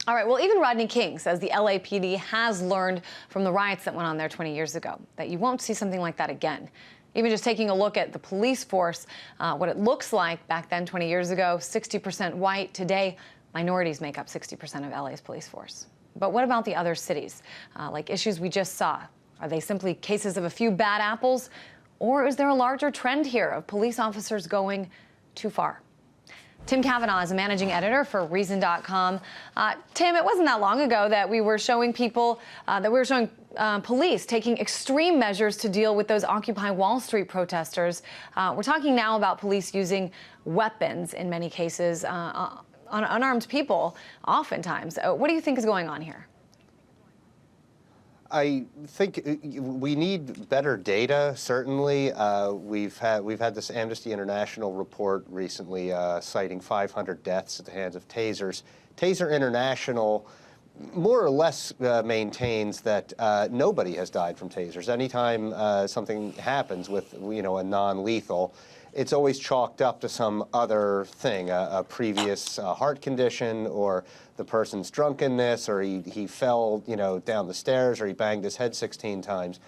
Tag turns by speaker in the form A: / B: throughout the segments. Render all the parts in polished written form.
A: All right, well, even Rodney King says the LAPD has learned from the riots that went on there 20 years ago, that you won't see something like that again. Even just taking a look at the police force, what it looks like back then 20 years ago, 60% white. Today, minorities make up 60% of LA's police force. But what about the other cities? Like issues we just saw, are they simply cases of a few bad apples? Or is there a larger trend here of police officers going too far? Tim Cavanaugh is a managing editor for Reason.com. Tim, it wasn't that long ago that we were showing police taking extreme measures to deal with those Occupy Wall Street protesters. We're talking now about police using weapons in many cases on unarmed people, oftentimes. What do you think is going on here?
B: I think we need better data, certainly. We've had this Amnesty International report recently citing 500 deaths at the hands of tasers. Taser International more or less maintains that nobody has died from tasers. Anytime something happens with, a non-lethal, it's always chalked up to some other thing, a previous heart condition, or the person's drunkenness, or he fell, down the stairs, or he banged his head 16 times.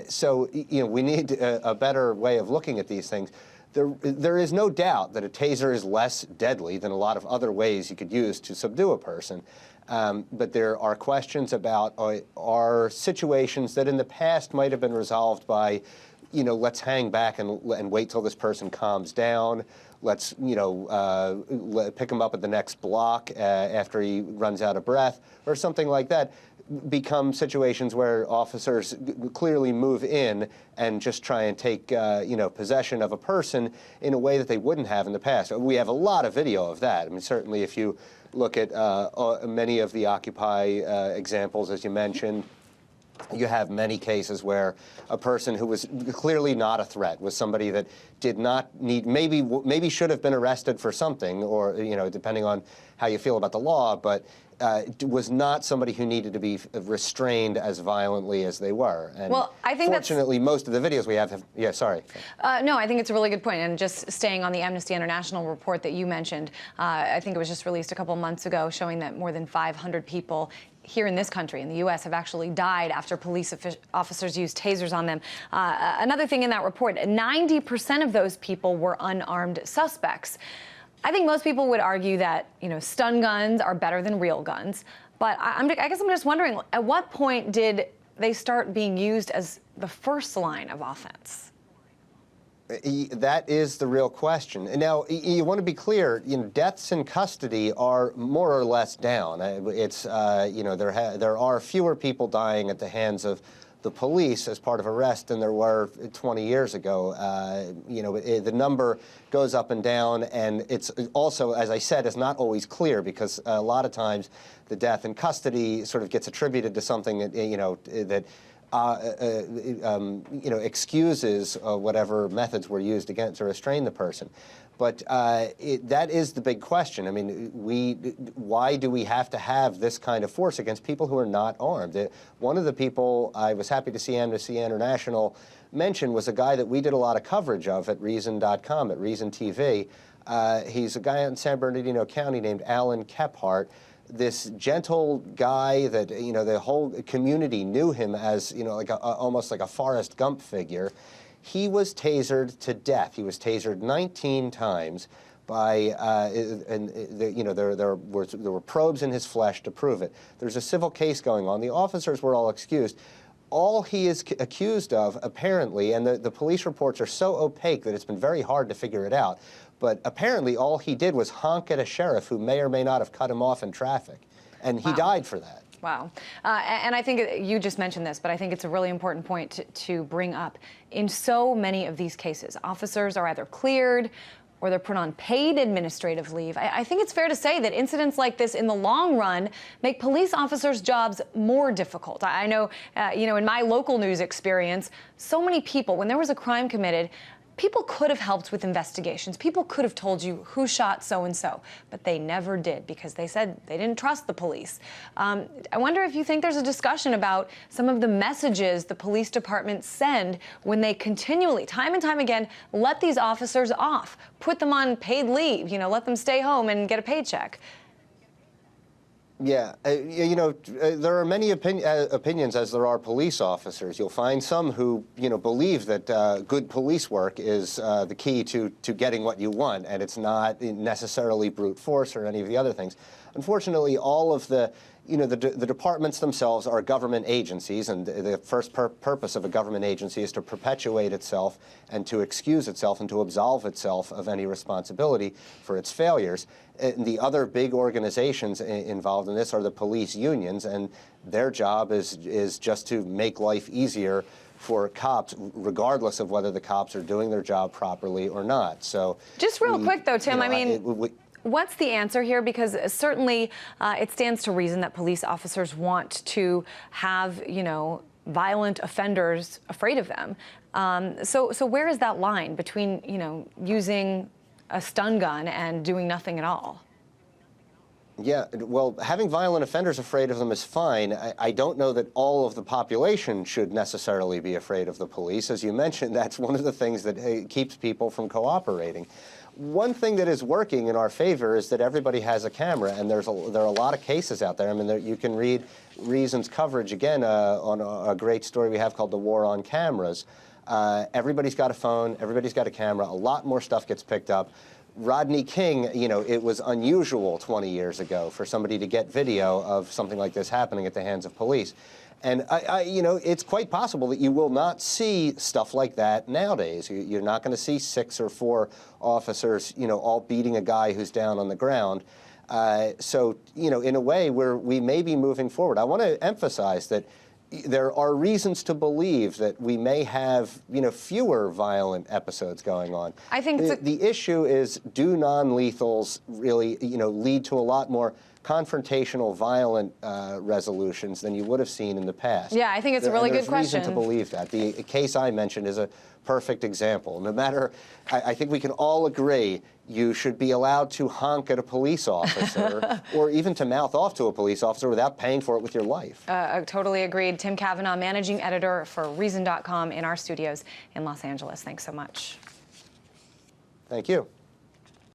B: So, we need a better way of looking at these things. There is no doubt that a taser is less deadly than a lot of other ways you could use to subdue a person. But there are questions about are situations that in the past might have been resolved by, let's hang back and wait till this person calms down. Let's, pick him up at the next block after he runs out of breath, or something like that, become situations where officers clearly move in and just try and take, possession of a person in a way that they wouldn't have in the past. We have a lot of video of that. I mean, certainly if you look at many of the Occupy examples, as you mentioned, you have many cases where a person who was clearly not a threat was somebody that did not need, maybe should have been arrested for something, or, depending on how you feel about the law, but was not somebody who needed to be restrained as violently as they were. And
A: well, I think
B: fortunately, most of the videos we have, yeah, sorry.
A: No, I think it's a really good point. And just staying on the Amnesty International report that you mentioned, I think it was just released a couple months ago, showing that more than 500 people here in this country, in the U.S., have actually died after police officers used tasers on them. Another thing in that report, 90% of those people were unarmed suspects. I think most people would argue that, stun guns are better than real guns. But I guess I'm just wondering, at what point did they start being used as the first line of offense?
B: That is the real question. And now, you want to be clear, deaths in custody are more or less down. It's, there are fewer people dying at the hands of the police as part of arrest than there were 20 years ago. The number goes up and down, and it's also, as I said, is not always clear, because a lot of times the death in custody sort of gets attributed to something that, excuses whatever methods were used against to restrain the person. But that is the big question. I mean, why do we have to have this kind of force against people who are not armed? One of the people I was happy to see Amnesty International mention was a guy that we did a lot of coverage of at Reason.com, at Reason TV. He's a guy in San Bernardino County named Alan Kephart. This gentle guy that, the whole community knew him as, almost like a Forrest Gump figure. He was tasered to death. He was tasered 19 times by, there were probes in his flesh to prove it. There's a civil case going on. The officers were all excused. All he is accused of, apparently, and the police reports are so opaque that it's been very hard to figure it out, but apparently all he did was honk at a sheriff who may or may not have cut him off in traffic, and he died for that.
A: Wow. And I think you just mentioned this, but I think it's a really important point to bring up. In so many of these cases, officers are either cleared or they're put on paid administrative leave. I think it's fair to say that incidents like this in the long run make police officers' jobs more difficult. I know, in my local news experience, so many people, when there was a crime committed, people could have helped with investigations. People could have told you who shot so-and-so, but they never did, because they said they didn't trust the police. I wonder if you think there's a discussion about some of the messages the police departments send when they continually, time and time again, let these officers off, put them on paid leave, let them stay home and get a paycheck.
B: Yeah, there are many opinions as there are police officers. You'll find some who, believe that good police work is the key to getting what you want, and it's not necessarily brute force or any of the other things. Unfortunately, all of the departments themselves are government agencies, and the first purpose of a government agency is to perpetuate itself and to excuse itself and to absolve itself of any responsibility for its failures. And the other big organizations involved in this are the police unions, and their job is just to make life easier for cops, regardless of whether the cops are doing their job properly or not. So,
A: just real quick, though, Tim, what's the answer here? Because certainly it stands to reason that police officers want to have, violent offenders afraid of them. So where is that line between, using a stun gun and doing nothing at all?
B: Yeah, well, having violent offenders afraid of them is fine. I don't know that all of the population should necessarily be afraid of the police. As you mentioned, that's one of the things that keeps people from cooperating. One thing that is working in our favor is that everybody has a camera, and there are a lot of cases out there. I mean, you can read Reason's coverage, again, on a great story we have called The War on Cameras. Everybody's got a phone, everybody's got a camera, a lot more stuff gets picked up. Rodney King, it was unusual 20 years ago for somebody to get video of something like this happening at the hands of police. And, it's quite possible that you will not see stuff like that nowadays. You're not going to see 6 or 4 officers, all beating a guy who's down on the ground. So, in a way, we may be moving forward. I want to emphasize that there are reasons to believe that we may have, fewer violent episodes going on.
A: I think
B: the issue is, do non-lethals really, lead to a lot more confrontational, violent resolutions than you would have seen in the past?
A: Yeah, I think it's a really good question.
B: There's reason to believe that. The case I mentioned is a perfect example. No matter, I think we can all agree, you should be allowed to honk at a police officer or even to mouth off to a police officer without paying for it with your life.
A: Totally agreed. Tim Cavanaugh, managing editor for Reason.com in our studios in Los Angeles. Thanks so much.
B: Thank you.